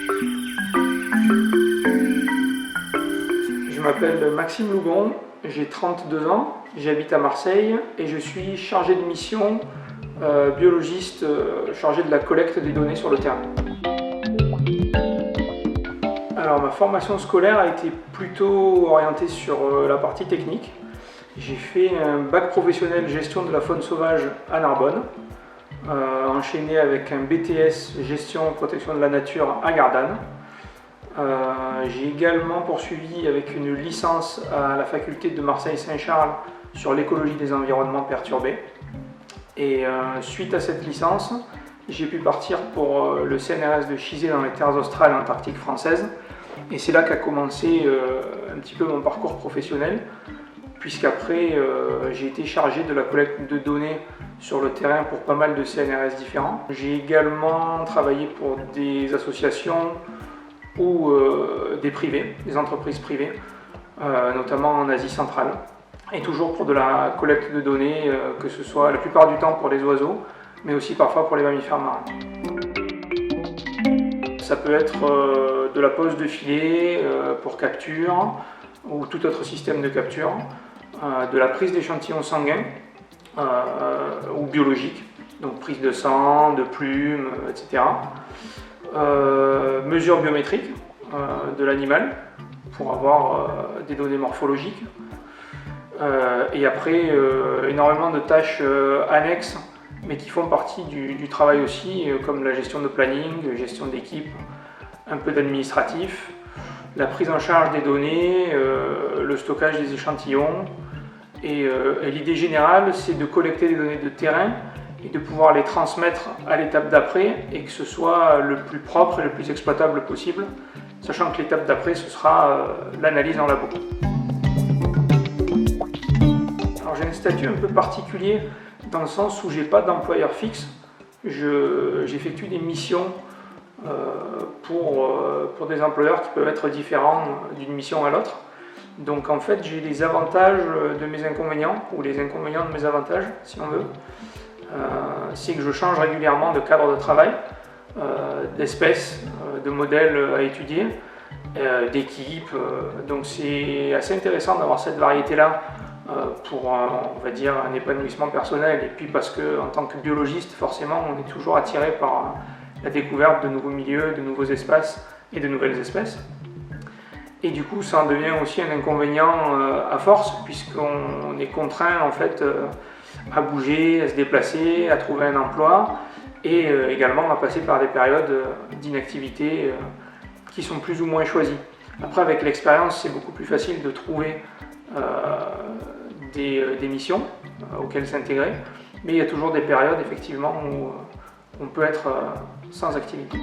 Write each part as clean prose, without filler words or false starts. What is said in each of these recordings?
Je m'appelle Maxime Lougon, j'ai 32 ans, j'habite à Marseille et je suis chargé de mission, biologiste chargé de la collecte des données sur le terrain. Alors ma formation scolaire a été plutôt orientée sur la partie technique. J'ai fait un bac professionnel gestion de la faune sauvage à Narbonne, enchaîné avec un BTS gestion protection de la nature à Gardanne. J'ai également poursuivi avec une licence à la faculté de Marseille-Saint-Charles sur l'écologie des environnements perturbés. Et suite à cette licence, j'ai pu partir pour le CNRS de Chizé dans les terres australes et antarctiques françaises. Et c'est là qu'a commencé un petit peu mon parcours professionnel, puisqu'après j'ai été chargé de la collecte de données sur le terrain pour pas mal de CNRS différents. J'ai également travaillé pour des associations ou des privés, des entreprises privées, notamment en Asie centrale. Et toujours pour de la collecte de données, que ce soit la plupart du temps pour les oiseaux, mais aussi parfois pour les mammifères marins. Ça peut être de la pose de filet pour capture ou tout autre système de capture, de la prise d'échantillons sanguins ou biologiques, donc prise de sang, de plumes, etc. Mesures biométriques de l'animal pour avoir des données morphologiques. Et après, énormément de tâches annexes, mais qui font partie du travail aussi, comme la gestion de planning, gestion d'équipe, un peu d'administratif, la prise en charge des données, le stockage des échantillons. Et l'idée générale, c'est de collecter des données de terrain et de pouvoir les transmettre à l'étape d'après et que ce soit le plus propre et le plus exploitable possible, sachant que l'étape d'après, ce sera l'analyse en labo. Alors j'ai un statut un peu particulier dans le sens où j'ai pas d'employeur fixe. J'effectue des missions pour des employeurs qui peuvent être différents d'une mission à l'autre. Donc en fait, j'ai les avantages de mes inconvénients, ou les inconvénients de mes avantages, si on veut. C'est que je change régulièrement de cadre de travail, d'espèces, de modèles à étudier, d'équipes. Donc c'est assez intéressant d'avoir cette variété-là pour, on va dire, un épanouissement personnel. Et puis parce qu'en tant que biologiste, forcément, on est toujours attiré par la découverte de nouveaux milieux, de nouveaux espaces et de nouvelles espèces. Et du coup, ça en devient aussi un inconvénient à force, puisqu'on est contraint en fait à bouger, à se déplacer, à trouver un emploi, et également à passer par des périodes d'inactivité qui sont plus ou moins choisies. Après, avec l'expérience, c'est beaucoup plus facile de trouver des missions auxquelles s'intégrer, mais il y a toujours des périodes effectivement où on peut être sans activité.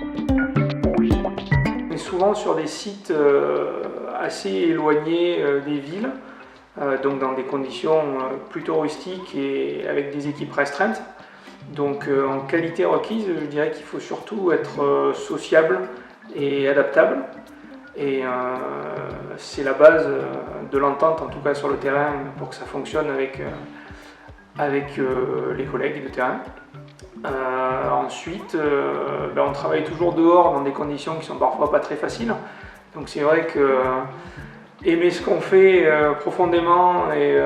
On est souvent sur des sites assez éloignés des villes, donc dans des conditions plutôt rustiques et avec des équipes restreintes. Donc en qualité requise, je dirais qu'il faut surtout être sociable et adaptable. Et c'est la base de l'entente, en tout cas sur le terrain, pour que ça fonctionne avec les collègues de terrain. Ensuite, on travaille toujours dehors dans des conditions qui sont parfois pas très faciles. Donc c'est vrai que aimer ce qu'on fait profondément et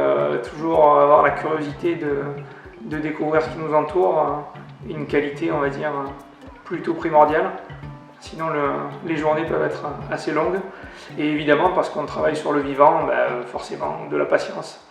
toujours avoir la curiosité de découvrir ce qui nous entoure, une qualité, on va dire, plutôt primordiale. Sinon les journées peuvent être assez longues. Et évidemment, parce qu'on travaille sur le vivant, forcément de la patience.